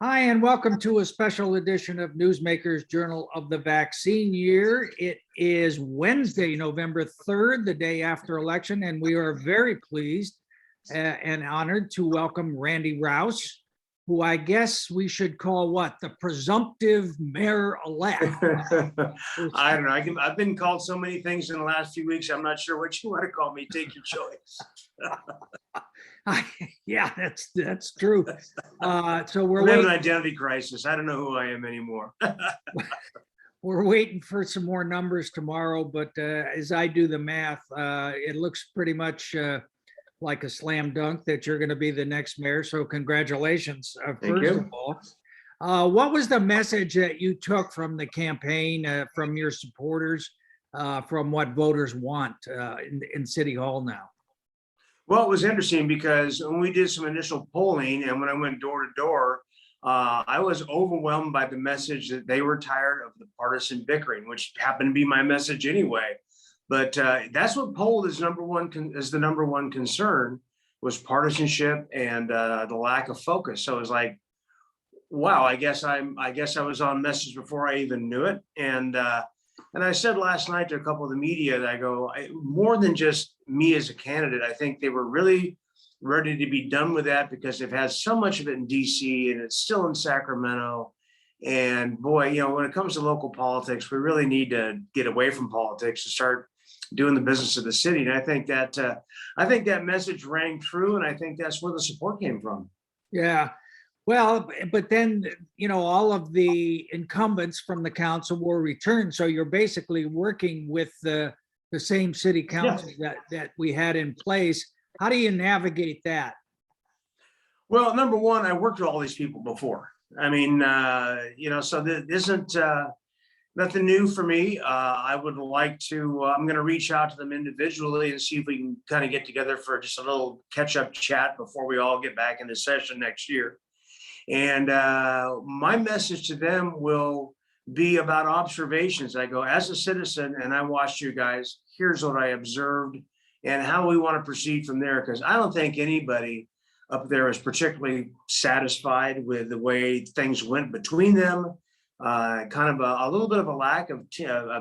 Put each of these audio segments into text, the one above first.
Hi, and welcome to a special edition of Newsmakers Journal of the Vaccine Year. It is Wednesday, November 3rd, the day after election, and we are very pleased and honored to welcome Randy Rowse, who I guess we should call what? The presumptive mayor-elect. I don't know. I've been called so many things in the last few weeks. I'm not sure what you want to call me. Take your choice. Yeah, that's true. So we're I'm having an waiting. identity crisis. I don't know who I am anymore. We're waiting for some more numbers tomorrow, but as I do the math, it looks pretty much like a slam dunk that you're going to be the next mayor. So congratulations, Thank first you. of all. What was the message that you took from the campaign, from your supporters, from what voters want in City Hall now? Well, it was interesting because when we did some initial polling and when I went door to door, I was overwhelmed by the message that they were tired of the partisan bickering, which happened to be my message anyway. But that's what polled as the number one concern was partisanship and the lack of focus. So it was like, wow, I guess I was on message before I even knew it. And I said last night to a couple of the media that I go, more than just me as a candidate, I think they were really ready to be done with that because they've had so much of it in DC and it's still in Sacramento. And boy, when it comes to local politics, we really need to get away from politics and start doing the business of the city. And I think that message rang true. And I think that's where the support came from. Yeah. Well, but then, all of the incumbents from the council were returned. So you're basically working with the same city council that we had in place. How do you navigate that? Well, number one, I worked with all these people before. I mean, so this isn't nothing new for me. I would like to, I'm going to reach out to them individually and see if we can kind of get together for just a little catch-up chat before we all get back into session next year. And my message to them will be about observations. I go, as a citizen, and I watched you guys, here's what I observed and how we want to proceed from there. Because I don't think anybody up there is particularly satisfied with the way things went between them. Kind of a little bit of a lack of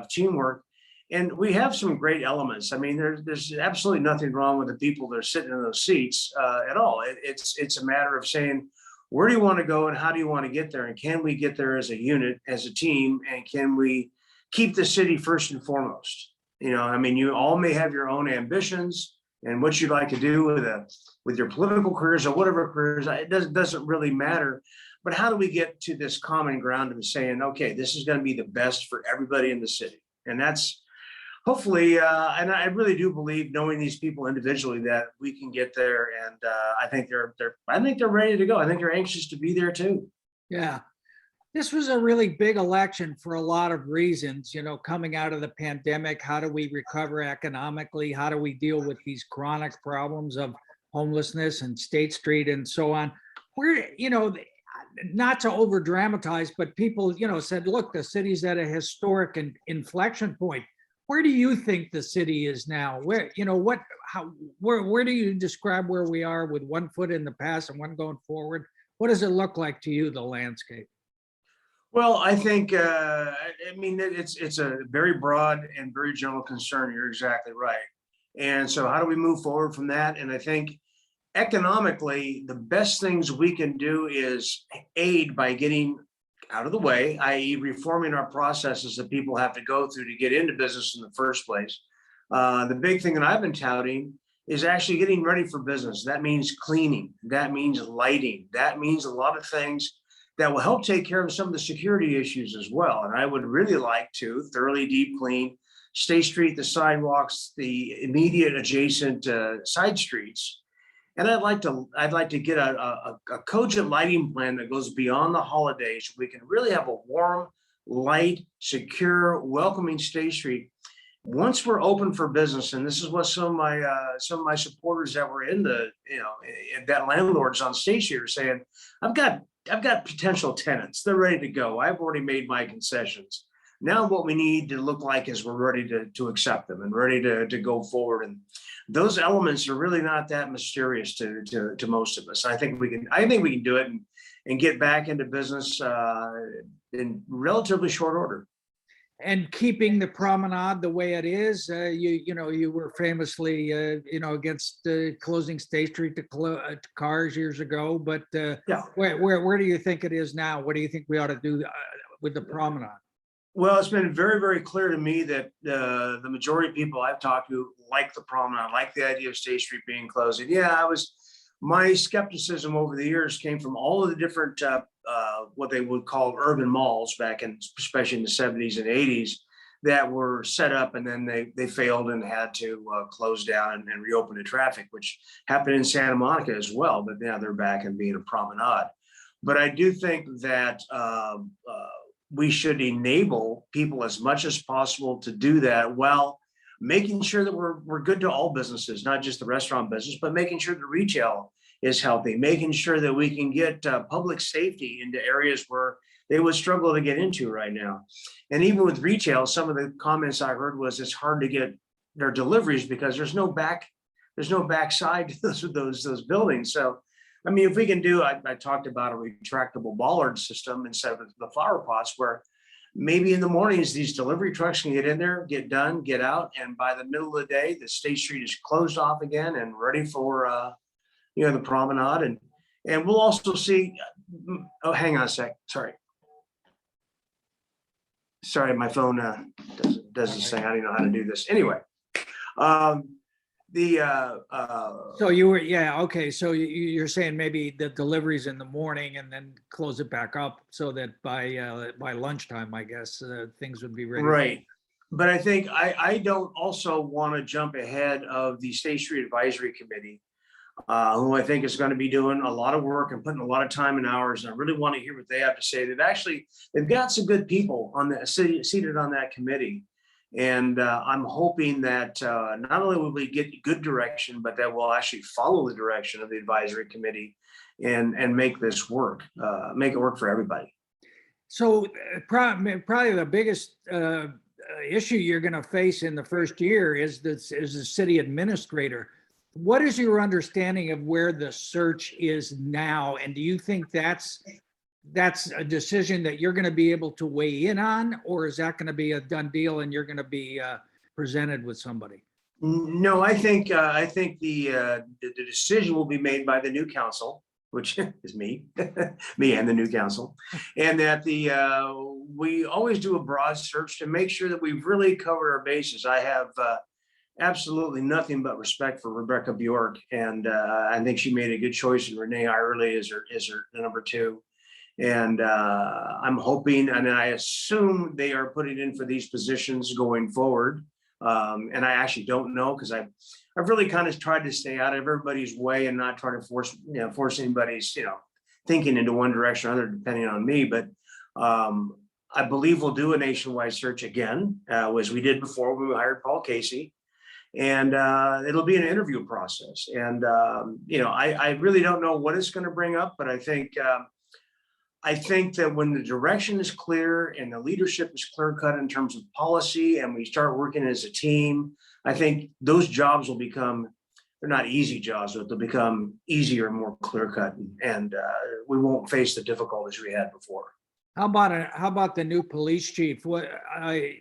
teamwork. And we have some great elements. I mean, there's absolutely nothing wrong with the people that are sitting in those seats at all. It's a matter of saying, where do you want to go and how do you want to get there? And can we get there as a unit, as a team? And can we keep the city first and foremost? I mean, you all may have your own ambitions and what you'd like to do with your political careers or whatever careers. It doesn't really matter. But how do we get to this common ground of saying, okay, this is going to be the best for everybody in the city? And that's hopefully, and I really do believe, knowing these people individually, that we can get there. And I think they're ready to go. I think they're anxious to be there too. Yeah, this was a really big election for a lot of reasons. Coming out of the pandemic, how do we recover economically? How do we deal with these chronic problems of homelessness and State Street and so on? Where not to over dramatize, but people said, look, the city's at a historic inflection point. Where do you think the city is now? Where do you describe where we are with one foot in the past and one going forward? What does it look like to you, the landscape? Well, I think, it's a very broad and very general concern. You're exactly right. And so how do we move forward from that? And I think economically, the best things we can do is aid by getting out of the way, i.e. reforming our processes that people have to go through to get into business in the first place. The big thing that I've been touting is actually getting ready for business. That means cleaning, that means lighting, that means a lot of things that will help take care of some of the security issues as well. And I would really like to thoroughly deep clean State Street, the sidewalks, the immediate adjacent side streets. And I'd like to get a cogent lighting plan that goes beyond the holidays. We can really have a warm, light, secure, welcoming State Street. Once we're open for business, and this is what some of my supporters that were in that landlords on State Street are saying, I've got potential tenants. They're ready to go. I've already made my concessions. Now what we need to look like is we're ready to accept them and ready to go forward. And those elements are really not that mysterious to most of us. I think we can do it and get back into business in relatively short order. And keeping the promenade the way it is, you were famously, against closing State Street to cars years ago. But Yeah. where do you think it is now? What do you think we ought to do with the promenade? Well, it's been very, very clear to me that the majority of people I've talked to like the promenade, like the idea of State Street being closed. And yeah, my skepticism over the years came from all of the different what they would call urban malls back in, especially in the 70s and 80s, that were set up and then they failed and had to close down and reopen to traffic, which happened in Santa Monica as well. But now they're back and being a promenade. But I do think that we should enable people as much as possible to do that while making sure that we're good to all businesses, not just the restaurant business, but making sure the retail is healthy, making sure that we can get public safety into areas where they would struggle to get into right now. And even with retail, some of the comments I heard was it's hard to get their deliveries because there's no backside to those buildings. So I mean, if we can do, I talked about a retractable bollard system instead of the flower pots, where maybe in the mornings, these delivery trucks can get in there, get done, get out. And by the middle of the day, the State Street is closed off again and ready for, the promenade. And we'll also see, oh, hang on a sec. Sorry, my phone does this thing. I don't know how to do this. Anyway, So you were, yeah, okay. So you're saying maybe the deliveries in the morning and then close it back up so that by lunchtime, I guess, things would be ready. Right. But I think I don't also want to jump ahead of the State Street Advisory Committee, who I think is going to be doing a lot of work and putting a lot of time and hours. And I really want to hear what they have to say. They've got some good people on the seated on that committee. And I'm hoping that not only will we get good direction, but that we'll actually follow the direction of the advisory committee and make this work, make it work for everybody. So probably the biggest issue you're going to face in the first year is the city administrator. What is your understanding of where the search is now? And do you think that's a decision that you're going to be able to weigh in on, or is that going to be a done deal and you're going to be presented with somebody? No, I think the decision will be made by the new council, which is me and the new council, and that we always do a broad search to make sure that we've really covered our bases. I have absolutely nothing but respect for Rebecca Bjork, and I think she made a good choice, and Renee Irely is her number two. And I'm hoping, and I assume they are putting in for these positions going forward. And I actually don't know, because I've really kind of tried to stay out of everybody's way and not try to force anybody's thinking into one direction or other, depending on me. But I believe we'll do a nationwide search again, as we did before when we hired Paul Casey. And it'll be an interview process. And I really don't know what it's going to bring up, but I think that when the direction is clear and the leadership is clear cut in terms of policy and we start working as a team, I think those jobs will become, they're not easy jobs, but they'll become easier and more clear cut, and we won't face the difficulties we had before. How about the new police chief? Barney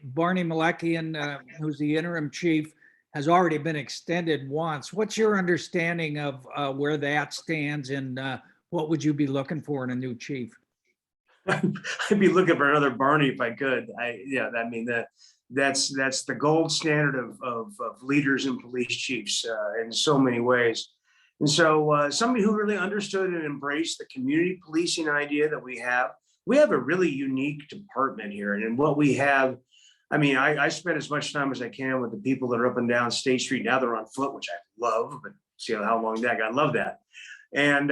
Malakian, who's the interim chief, has already been extended once. What's your understanding of where that stands, and what would you be looking for in a new chief? I'd be looking for another Barney if I could. That's the gold standard of leaders and police chiefs in so many ways. And so somebody who really understood and embraced the community policing idea that we have. We have a really unique department here, and what we have, I spend as much time as I can with the people that are up and down State Street. Now they're on foot, which I love, but see how long that got. I love that. And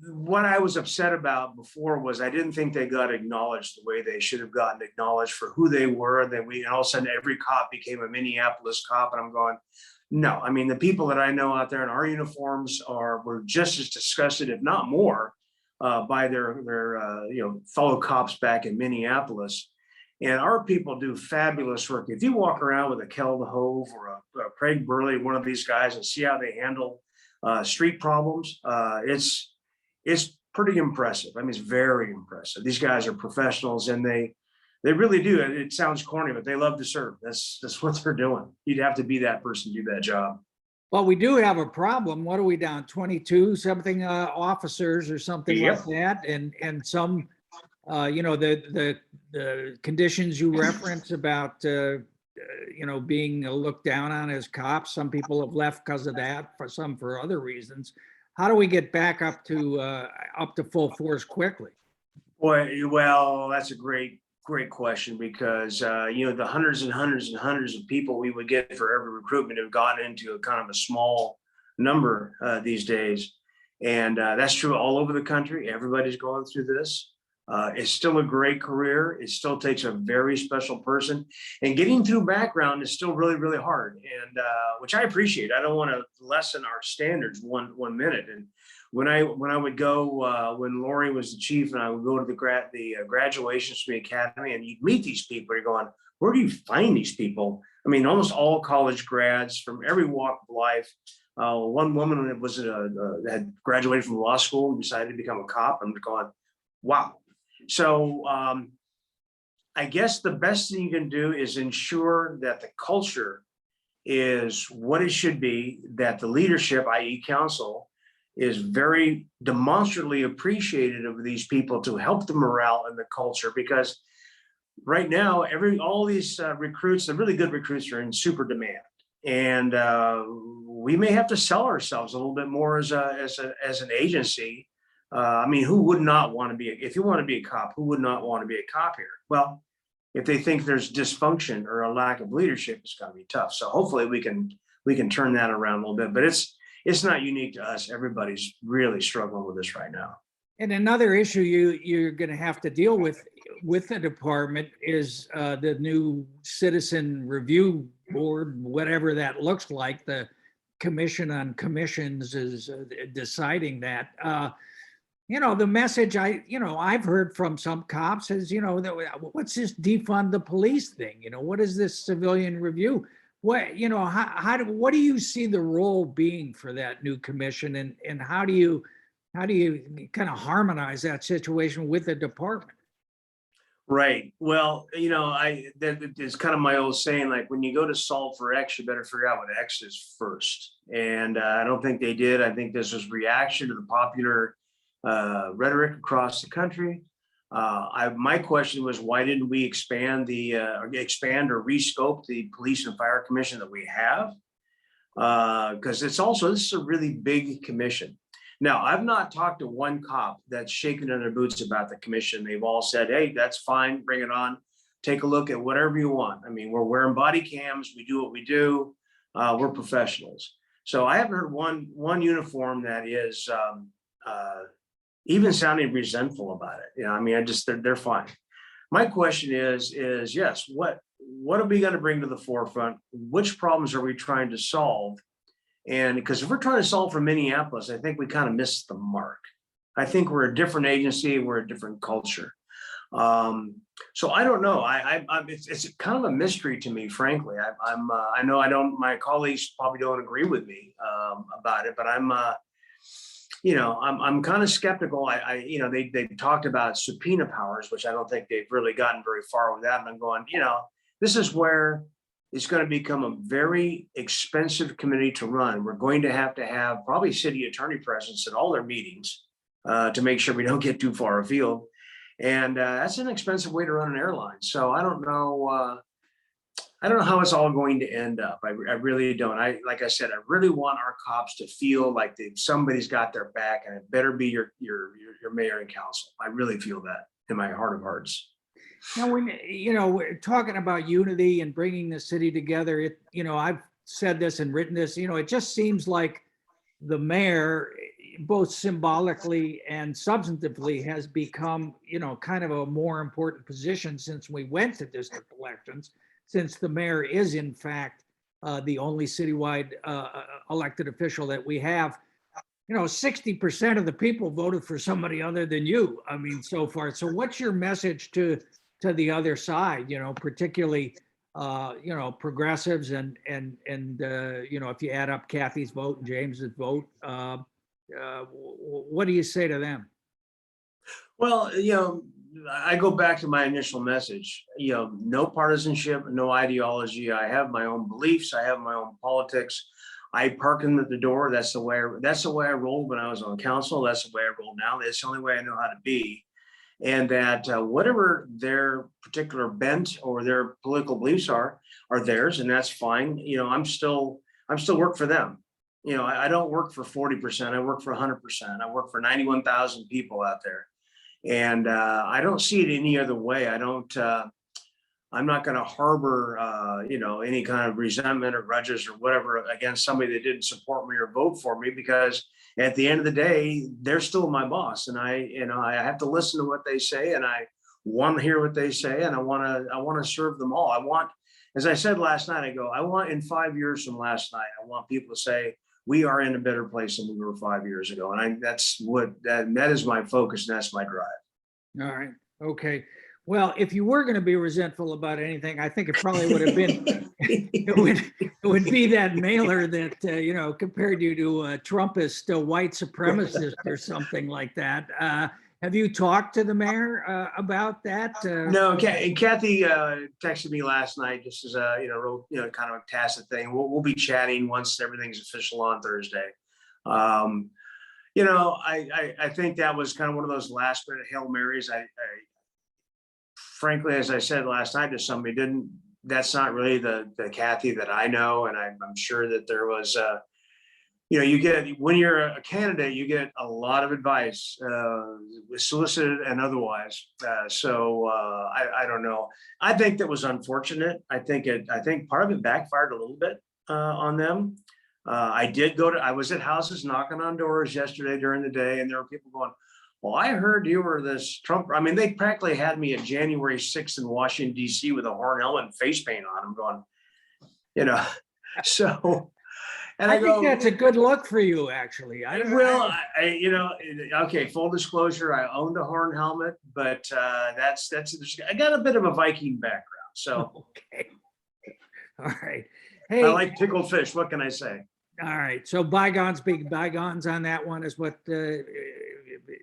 what I was upset about before was I didn't think they got acknowledged the way they should have gotten acknowledged for who they were. And then all of a sudden every cop became a Minneapolis cop, and I'm going, no. The people that I know out there in our uniforms were just as disgusted, if not more, by their fellow cops back in Minneapolis. And our people do fabulous work. If you walk around with a Kel Hove or a Craig Burley, one of these guys, and see how they handle street problems, it's pretty impressive. I mean, it's very impressive. These guys are professionals, and they really do. It sounds corny, but they love to serve. That's what they're doing. You'd have to be that person to do that job. Well, we do have a problem. What are we down? 22 something officers or something like that, and some, the conditions you reference about being looked down on as cops. Some people have left because of that. For some, for other reasons. How do we get back up to full force quickly? Boy, well, that's a great question, because the hundreds and hundreds and hundreds of people we would get for every recruitment have gotten into a kind of a small number these days, and that's true all over the country. Everybody's going through this. It's still a great career. It still takes a very special person, and getting through background is still really, really hard, and which I appreciate. I don't want to lessen our standards one minute. And when I would go, when Lori was the chief, and I would go to the graduations from the academy, and you'd meet these people, you're going, where do you find these people? I mean, almost all college grads from every walk of life. One woman had graduated from law school and decided to become a cop. I'm going, wow. So I guess the best thing you can do is ensure that the culture is what it should be, that the leadership, i.e. council, is very demonstrably appreciated of these people to help the morale and the culture, because right now, all these recruits, the really good recruits, are in super demand. And we may have to sell ourselves a little bit more as an agency. I mean, who would not want to be, if you want to be a cop, who would not want to be a cop here? Well, if they think there's dysfunction or a lack of leadership, it's going to be tough. So hopefully we can turn that around a little bit, but it's not unique to us. Everybody's really struggling with this right now. And another issue you're going to have to deal with the department is the new citizen review board, whatever that looks like. The commission on commissions is deciding that. The message I've heard from some cops is, what's this defund the police thing? What is this civilian review? What, what do you see the role being for that new commission, and how do you kind of harmonize that situation with the department? Right. Well, that is kind of my old saying, like, when you go to solve for X, you better figure out what X is first. And I don't think they did. I think this was reaction to the popular rhetoric across the country. My question was, why didn't we expand or rescope the police and fire commission that we have? Because this is a really big commission. Now, I've not talked to one cop that's shaken in their boots about the commission. They've all said, hey, that's fine, bring it on. Take a look at whatever you want. I mean, we're wearing body cams, we do what we do, we're professionals. So I haven't heard one uniform that is even sounding resentful about it. I mean, they're fine. My question is yes, what are we going to bring to the forefront? Which problems are we trying to solve? And because if we're trying to solve for Minneapolis, I think we kind of missed the mark. I think we're a different agency, we're a different culture. So I don't know. It's kind of a mystery to me, frankly. I know my colleagues probably don't agree with me about it, but I'm kind of skeptical. They talked about subpoena powers, which I don't think they've really gotten very far with that. And I'm going, this is where it's going to become a very expensive committee to run. We're going to have probably city attorney presence at all their meetings to make sure we don't get too far afield. And that's an expensive way to run an airline. So I don't know how it's all going to end up. I really don't. Like I said, I really want our cops to feel like somebody's got their back, and it better be your mayor and council. I really feel that in my heart of hearts. Now, when we're talking about unity and bringing the city together, I've said this and written this. It just seems like the mayor, both symbolically and substantively, has become kind of a more important position since we went to district elections. Since the mayor is in fact the only citywide elected official that we have. 60% of the people voted for somebody other than you. I mean, so far. So what's your message to the other side, particularly, progressives and if you add up Kathy's vote and James's vote, what do you say to them? Well, I go back to my initial message, no partisanship, no ideology. I have my own beliefs. I have my own politics. I park them at the door. That's the way I rolled when I was on council. That's the way I roll now. That's the only way I know how to be. And that whatever their particular bent or their political beliefs are theirs, and that's fine. I'm still work for them. I don't work for 40%. I work for 100%. I work for 91,000 people out there. And I don't see it any other way. I'm not going to harbor, any kind of resentment or grudges or whatever against somebody that didn't support me or vote for me, because at the end of the day, they're still my boss. And I have to listen to what they say, and I want to hear what they say. And I want to serve them all. As I said last night, I want in 5 years from last night, I want people to say, we are in a better place than we were 5 years ago. And that is my focus. And that's my drive. All right. Okay. Well, if you were going to be resentful about anything, I think it probably would have been, it would be that mailer that, compared you to a Trumpist, a white supremacist or something like that. Have you talked to the mayor about that? No, Kathy texted me last night just as a, real, kind of a tacit thing. We'll be chatting once everything's official on Thursday. I think that was kind of one of those last minute Hail Marys. I frankly, as I said last night to somebody, that's not really the Kathy that I know. And I'm sure that there was, when you're a candidate, you get a lot of advice, solicited and otherwise. I don't know. I think that was unfortunate. I think part of it backfired a little bit on them. I was at houses knocking on doors yesterday during the day, and there were people going, well, I heard you were this Trump. I mean, they practically had me at January 6th in Washington, D.C. with a horn helmet and face paint on. I'm going, so. And I think that's a good look for you, actually. Okay, full disclosure, I owned a horn helmet, but I got a bit of a Viking background. So. Okay. All right. Hey, I like pickled fish. What can I say? All right. So bygones being bygones on that one is what.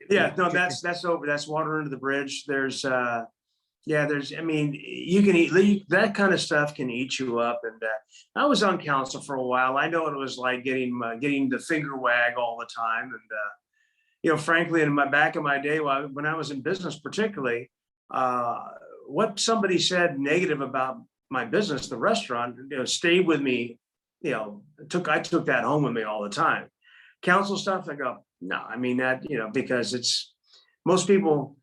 Yeah, no, that's over. That's water under the bridge. I mean, you can eat that kind of stuff can eat you up. And I was on council for a while. I know what it was like getting the finger wag all the time. And, frankly, in back in my day, when I was in business, particularly, what somebody said negative about my business, the restaurant, stayed with me. I took that home with me all the time. Council stuff, I go, no, I mean that, because it's most people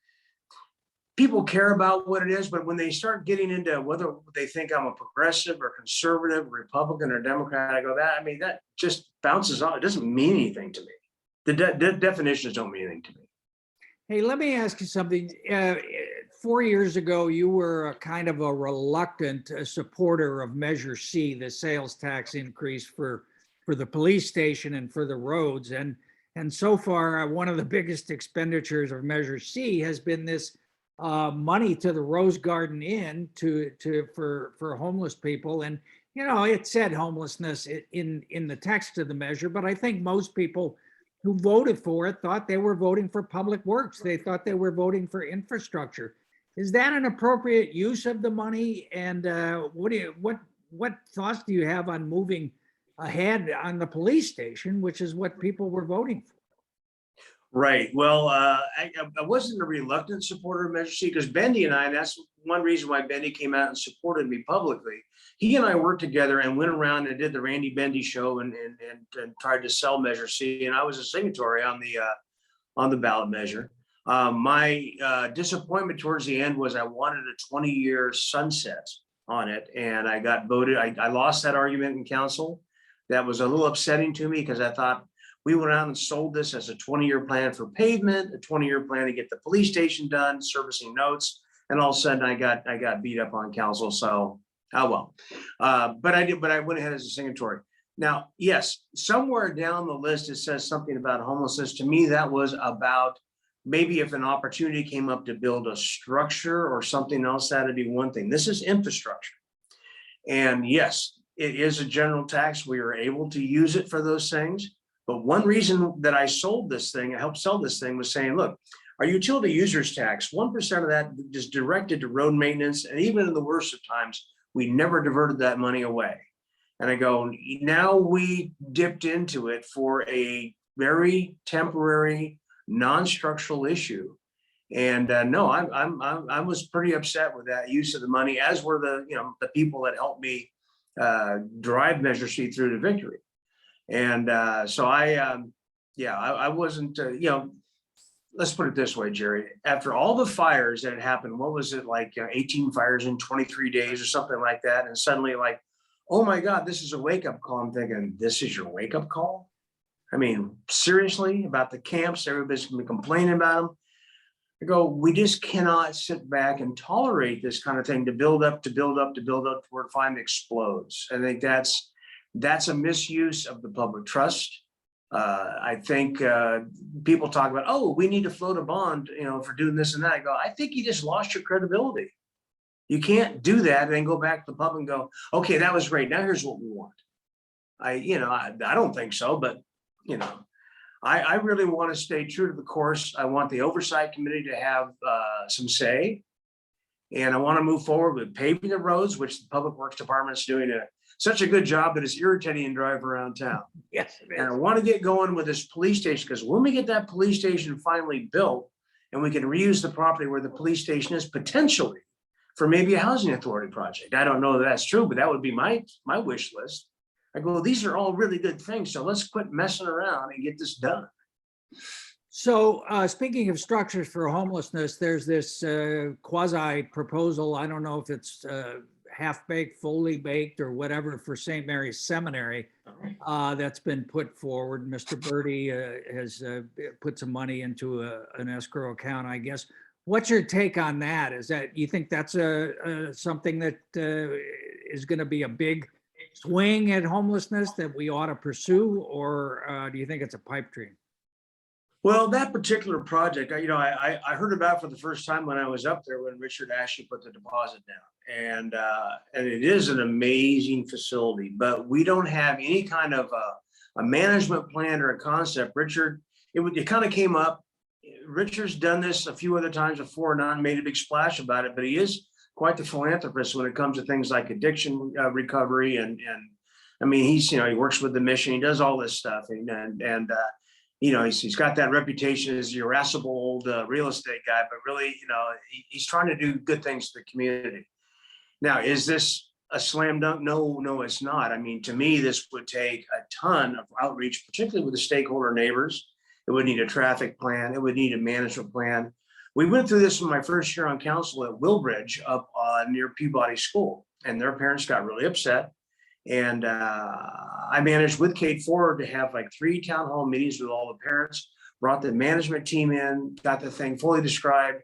care about what it is, but when they start getting into whether they think I'm a progressive or conservative, Republican or Democrat, I go, that just bounces off. It doesn't mean anything to me. The definitions don't mean anything to me. Hey, let me ask you something. 4 years ago, you were a kind of a reluctant supporter of Measure C, the sales tax increase for the police station and for the roads. And so far, one of the biggest expenditures of Measure C has been this money to the Rose Garden Inn for homeless people. And, it said homelessness in the text of the measure, but I think most people who voted for it thought they were voting for public works. They thought they were voting for infrastructure. Is that an appropriate use of the money? And what thoughts do you have on moving ahead on the police station, which is what people were voting for? Right. Well, I wasn't a reluctant supporter of Measure C because Bendy and I, that's one reason why Bendy came out and supported me publicly. He and I worked together and went around and did the Randy Bendy show and tried to sell Measure C. And I was a signatory on the ballot measure. My disappointment towards the end was I wanted a 20-year sunset on it. And I got voted. I lost that argument in council. That was a little upsetting to me because I thought, we went out and sold this as a 20-year plan for pavement, a 20-year plan to get the police station done, servicing notes, and all of a sudden I got beat up on council. So, oh well. But I went ahead as a signatory. Now, yes, somewhere down the list, it says something about homelessness. To me, that was about maybe if an opportunity came up to build a structure or something else, that'd be one thing. This is infrastructure. And yes, it is a general tax. We are able to use it for those things. But one reason that I sold this thing, I helped sell this thing, was saying, look, our utility users tax, 1% of that is directed to road maintenance. And even in the worst of times, we never diverted that money away. And I go, now we dipped into it for a very temporary, non-structural issue. And no, I was pretty upset with that use of the money, as were the people that helped me drive Measure C through to victory. And so I wasn't, let's put it this way, Jerry. After all the fires that had happened, what was it, like 18 fires in 23 days or something like that, and suddenly like, oh my God, this is a wake-up call. I'm thinking, this is your wake-up call? I mean, seriously, about the camps, everybody's gonna be complaining about them. I go, we just cannot sit back and tolerate this kind of thing to build up, to where it finally explodes. I think that's a misuse of the public trust. I think people talk about, oh, we need to float a bond, for doing this and that. I go, I think you just lost your credibility. You can't do that and then go back to the public and go, okay, that was great. Now here's what we want. I don't think so, but I really want to stay true to the course. I want the oversight committee to have some say, and I want to move forward with paving the roads, which the public works department is doing such a good job that it's irritating to drive around town. Yes, it is. And I want to get going with this police station, because when we get that police station finally built and we can reuse the property where the police station is, potentially for maybe a housing authority project. I don't know that that's true, but that would be my wish list. I go, these are all really good things. So let's quit messing around and get this done. So speaking of structures for homelessness, there's this quasi proposal. I don't know if it's half-baked, fully baked, or whatever, for St. Mary's Seminary that's been put forward. Mr. Birdie has put some money into an escrow account, I guess. What's your take on that? Is that, you think that's something that is going to be a big swing at homelessness that we ought to pursue, or do you think it's a pipe dream? Well, that particular project, I heard about for the first time when I was up there, when Richard actually put the deposit down, and it is an amazing facility, but we don't have any kind of a management plan or a concept. Richard, it kind of came up. Richard's done this a few other times before, not made a big splash about it, but he is quite the philanthropist when it comes to things like addiction recovery, and I mean, he works with the mission, he does all this stuff, and he's got that reputation as the irascible old real estate guy, but really, he's trying to do good things to the community. Now, is this a slam dunk? No, it's not. I mean, to me, this would take a ton of outreach, particularly with the stakeholder neighbors. It would need a traffic plan. It would need a management plan. We went through this in my first year on council at Willbridge up near Peabody School, and their parents got really upset. And I managed with Kate Ford to have like 3 town hall meetings with all the parents, brought the management team in, got the thing fully described.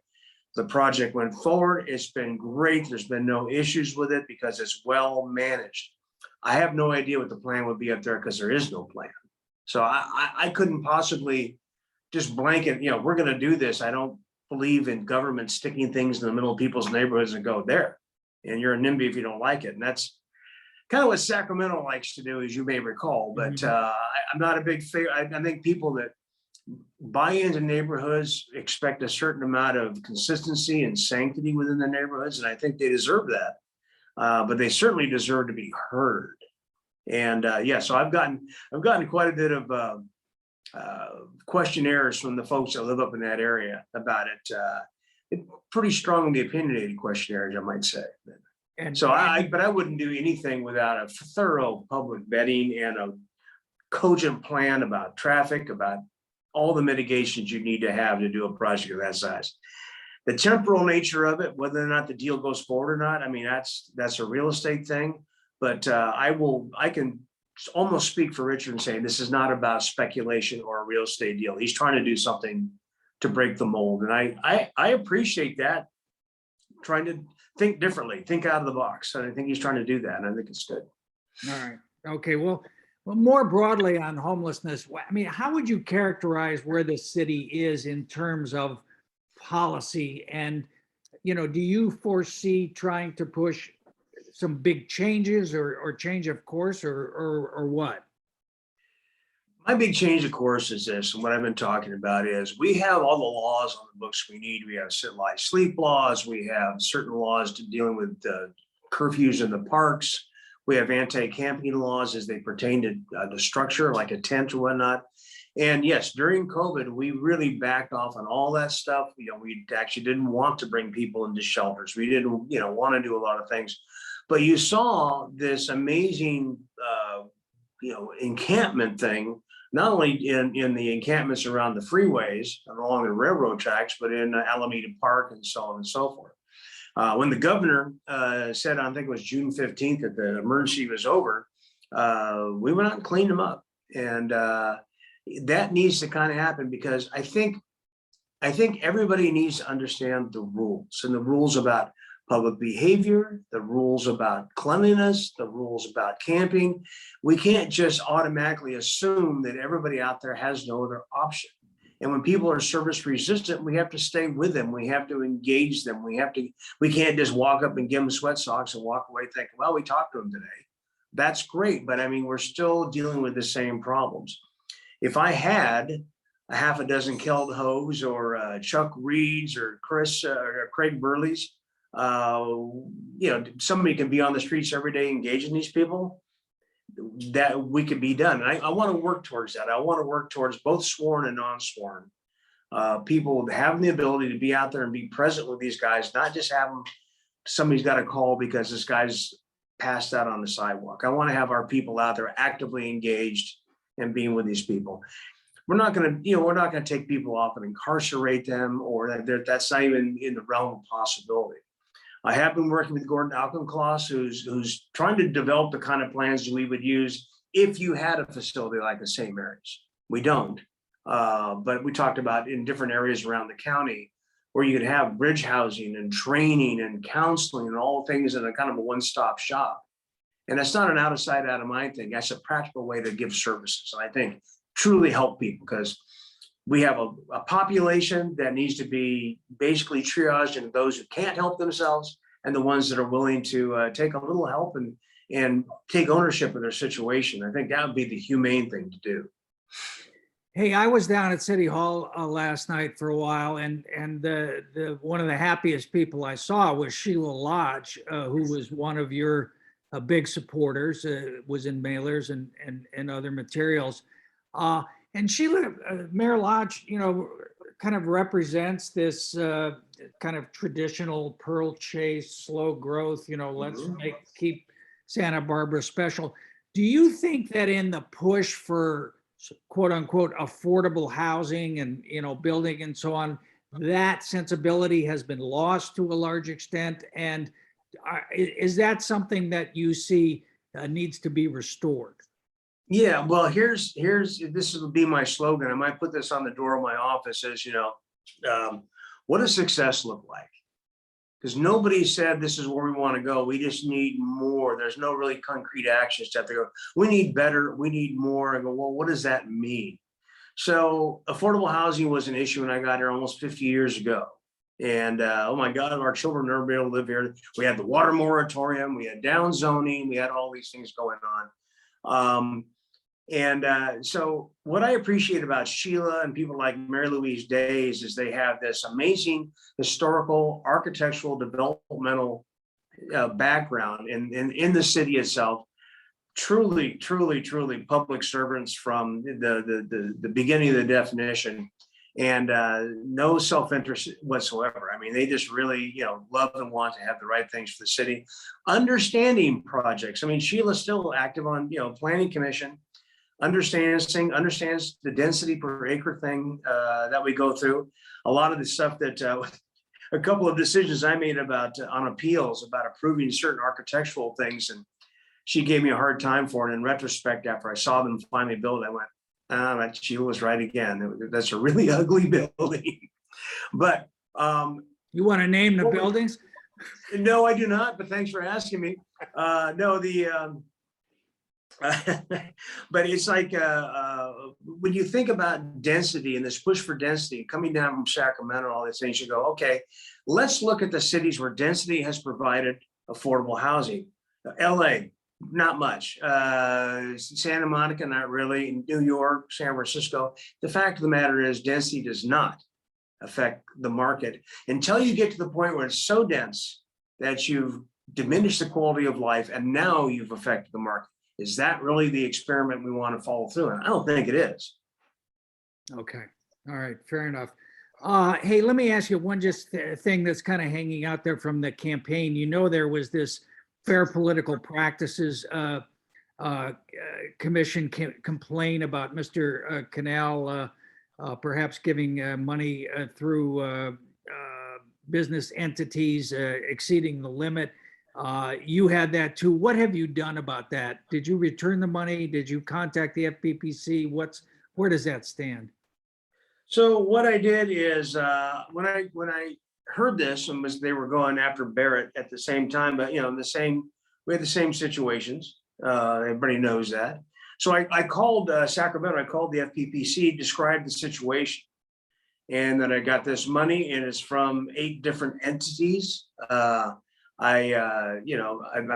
The project went forward. It's been great. There's been no issues with it because it's well managed. I have no idea what the plan would be up there because there is no plan. So I couldn't possibly just blanket, we're going to do this. I don't believe in government sticking things in the middle of people's neighborhoods and go there, and you're a NIMBY if you don't like it. And that's kind of what Sacramento likes to do, as you may recall. But I'm not a big fan. I think people that buy into neighborhoods expect a certain amount of consistency and sanctity within the neighborhoods, and I think they deserve that. But they certainly deserve to be heard. And so I've gotten quite a bit of questionnaires from the folks that live up in that area about it. Pretty strongly opinionated questionnaires, I might say. But I wouldn't do anything without a thorough public vetting and a cogent plan about traffic, about all the mitigations you need to have to do a project of that size. The temporal nature of it, whether or not the deal goes forward or not, I mean, that's a real estate thing. But I can almost speak for Richard and say this is not about speculation or a real estate deal. He's trying to do something to break the mold, and I appreciate that. Trying to think differently, think out of the box. And I think he's trying to do that, and I think it's good. All right. Okay. Well, Well, more broadly on homelessness, I mean, how would you characterize where the city is in terms of policy? And, do you foresee trying to push some big changes or change of course or what? My big change, of course, is this, and what I've been talking about is we have all the laws on the books we need. We have sit, lie, sleep laws. We have certain laws to dealing with curfews in the parks. We have anti-camping laws as they pertain to the structure, like a tent or whatnot. And yes, during COVID, we really backed off on all that stuff. We actually didn't want to bring people into shelters. We didn't, want to do a lot of things. But you saw this amazing, encampment thing, not only in the encampments around the freeways and along the railroad tracks, but in Alameda Park and so on and so forth. When the governor said, I think it was June 15th, that the emergency was over, we went out and cleaned them up. And that needs to kind of happen, because I think everybody needs to understand the rules, and the rules about public behavior, the rules about cleanliness, the rules about camping. We can't just automatically assume that everybody out there has no other option. And when people are service resistant, we have to stay with them. We have to engage them. We can't just walk up and give them sweat socks and walk away thinking, well, we talked to them today. That's great. But I mean, we're still dealing with the same problems. If I had a half a dozen Keld Hogues or Chuck Reeds or Craig Burleys, somebody can be on the streets every day engaging these people, that we could be done. And I want to work towards that. I want to work towards both sworn and non-sworn people having the ability to be out there and be present with these guys, not just have them, somebody's got a call because this guy's passed out on the sidewalk. I want to have our people out there actively engaged and being with these people. We're not going to take people off and incarcerate them, or that's not even in the realm of possibility. I have been working with Gordon Alkencloss, who's trying to develop the kind of plans we would use if you had a facility like the St. Mary's. We don't, but we talked about in different areas around the county where you could have bridge housing and training and counseling and all things in a kind of a one-stop shop. And that's not an out of sight, out of mind thing. That's a practical way to give services, and I think truly help people, because we have a population that needs to be basically triaged into those who can't help themselves and the ones that are willing to take a little help and take ownership of their situation. I think that would be the humane thing to do. Hey, I was down at City Hall last night for a while, and the one of the happiest people I saw was Sheila Lodge, who was one of your big supporters, was in mailers and other materials. And Sheila, Mayor Lodge, kind of represents this kind of traditional Pearl Chase, slow growth, let's keep Santa Barbara special. Do you think that in the push for quote unquote affordable housing and, building and so on, that sensibility has been lost to a large extent? And is that something that you see needs to be restored? Yeah, well, this will be my slogan. I might put this on the door of my office as, what does success look like? Because nobody said this is where we want to go. We just need more. There's no really concrete actions to have to go. We need better. We need more. I go, well, what does that mean? So affordable housing was an issue when I got here almost 50 years ago. And oh my God, our children never be able to live here. We had the water moratorium. We had down zoning. We had all these things going on. So what I appreciate about Sheila and people like Mary Louise Days is they have this amazing historical, architectural, developmental background in the city itself. Truly public servants from the beginning of the definition, and no self-interest whatsoever. I mean, they just really, love and want to have the right things for the city. Understanding projects. I mean, Sheila's still active on, planning commission. Understands the density per acre thing that we go through. A lot of the stuff that a couple of decisions I made about on appeals about approving certain architectural things, and she gave me a hard time for it. In retrospect, after I saw them finally build, I went, that Sheila was right again. That's a really ugly building. But you want to name the buildings? No, I do not. But thanks for asking me. No, But it's like when you think about density and this push for density coming down from Sacramento, all these things, you go, okay, let's look at the cities where density has provided affordable housing. LA, not much. Santa Monica, not really. New York, San Francisco. The fact of the matter is, density does not affect the market until you get to the point where it's so dense that you've diminished the quality of life and now you've affected the market. Is that really the experiment we want to follow through? And I don't think it is. Okay. All right. Fair enough. Hey, let me ask you one thing that's kind of hanging out there from the campaign. You know, there was this Fair Political Practices Commission complaint about Mr. Canal perhaps giving money through business entities exceeding the limit. You had that too. What have you done about that? Did you return the money? Did you contact the FPPC? Where does that stand? So what I did is when I heard this and they were going after Barrett at the same time, but we had the same situations. Everybody knows that. So I called Sacramento. I called the FPPC, described the situation, and that I got this money, and it's from 8 different entities. I'm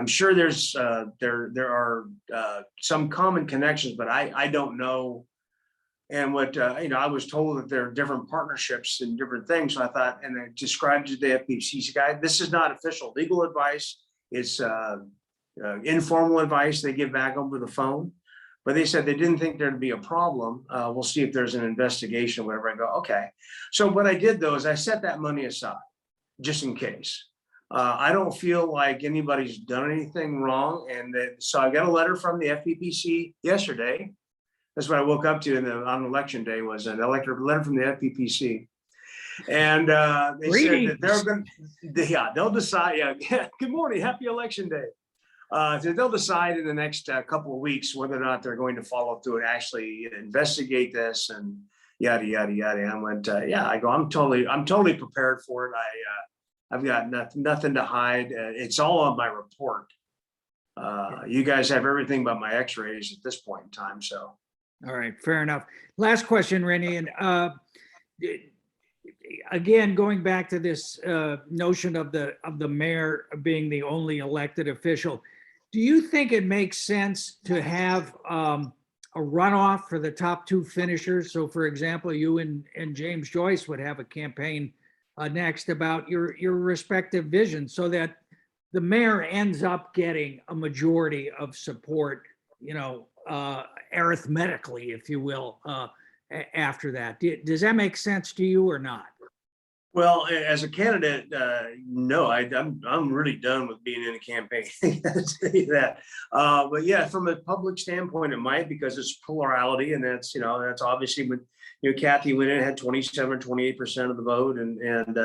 sure there's there are some common connections, but I don't know. And what I was told that there are different partnerships and different things. So I thought, and I described to the FPC guy, this is not official legal advice. It's informal advice they give back over the phone. But they said they didn't think there'd be a problem. We'll see if there's an investigation, whatever. I go, okay. So what I did though is I set that money aside just in case. I don't feel like anybody's done anything wrong. And so I got a letter from the FPPC yesterday. That's what I woke up to on election day, was an letter from the FPPC. And they said that they're going to, they'll decide. Yeah, good morning, happy election day. So they'll decide in the next couple of weeks whether or not they're going to follow through and actually investigate this and yada, yada, yada. And I went, I go, I'm totally prepared for it. I've got nothing to hide. It's all on my report. You guys have everything but my x-rays at this point in time. So. All right, fair enough. Last question, Randy. And again, going back to this notion of the mayor being the only elected official, do you think it makes sense to have a runoff for the top 2 finishers? So for example, you and James Joyce would have a campaign next about your respective visions, so that the mayor ends up getting a majority of support, arithmetically, if you will, after that. Does that make sense to you or not? Well, as a candidate, no, I'm really done with being in a campaign. I'll tell you that. But yeah, from a public standpoint, it might, because it's plurality, and that's obviously when Kathy went in, had 27-28% of the vote, and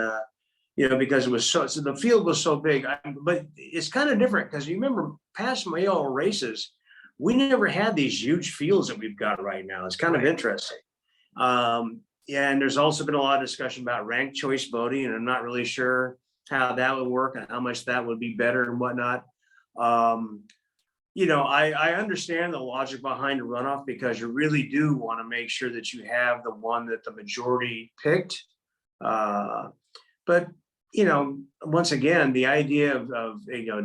because it was so the field was so big. But it's kind of different, because you remember past mayoral races, we never had these huge fields that we've got right now. It's kind of interesting. And there's also been a lot of discussion about ranked choice voting, and I'm not really sure how that would work and how much that would be better and whatnot. I understand the logic behind a runoff, because you really do want to make sure that you have the one that the majority picked. But once again, the idea of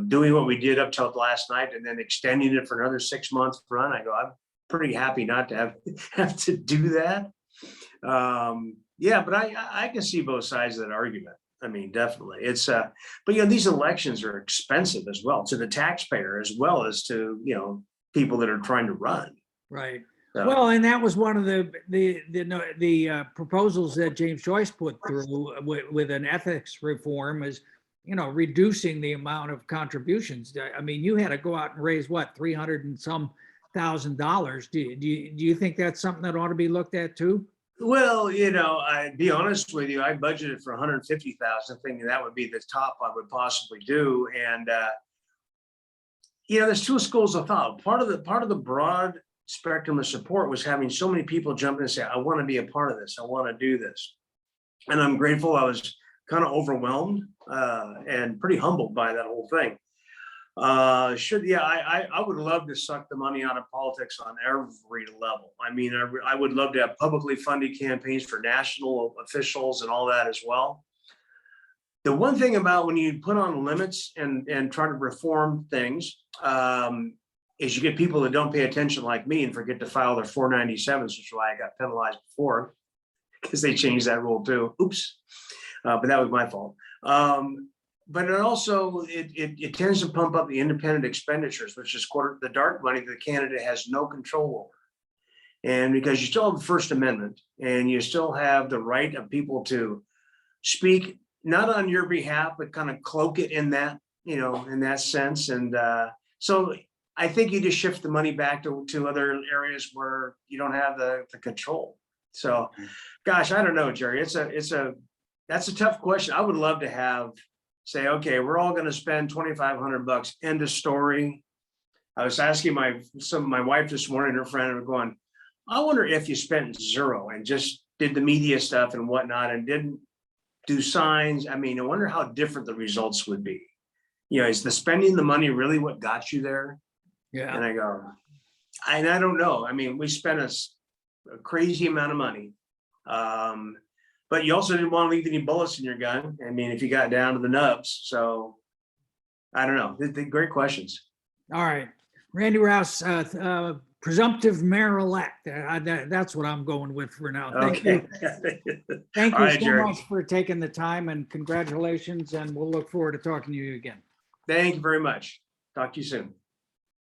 doing what we did up till last night and then extending it for another 6 months run, I'm pretty happy not to have to do that. But I can see both sides of that argument. I mean, definitely. It's but these elections are expensive as well, to the taxpayer as well as to people that are trying to run. Right. So. Well, and that was one of the proposals that James Joyce put through with an ethics reform, is reducing the amount of contributions. I mean, you had to go out and raise what, $300 and some $1,000. Do you think that's something that ought to be looked at too? Well, I'd be honest with you, I budgeted for 150,000, thinking that would be the top I would possibly do. And there's 2 schools of thought. Part of the broad spectrum of support was having so many people jump in and say, I want to be a part of this. I want to do this. And I'm grateful. I was kind of overwhelmed and pretty humbled by that whole thing. Should, yeah, I would love to suck the money out of politics on every level. I mean, I would love to have publicly funded campaigns for national officials and all that as well. The one thing about when you put on limits and try to reform things, is you get people that don't pay attention like me and forget to file their 497s, which is why I got penalized before, because they changed that rule too. Oops. But that was my fault. But it also, it tends to pump up the independent expenditures, which is the dark money that the candidate has no control over. And because you still have the First Amendment and you still have the right of people to speak, not on your behalf, but kind of cloak it in that, in that sense. And so I think you just shift the money back to other areas where you don't have the control. So, gosh, I don't know, Jerry, that's a tough question. I would love to say, okay, we're all going to spend $2,500, end of story. I was asking my wife this morning, her friend, and we're going, I wonder if you spent zero and just did the media stuff and whatnot and didn't do signs. I mean, I wonder how different the results would be. Is the spending the money really what got you there? Yeah. And I go, I don't know. I mean, we spent a crazy amount of money. But you also didn't want to leave any bullets in your gun. I mean, if you got down to the nubs. So I don't know. Great questions. All right. Randy Rowse, presumptive mayor-elect. That's what I'm going with for now. Thank you. Thank you so much for taking the time, and congratulations. And we'll look forward to talking to you again. Thank you very much. Talk to you soon.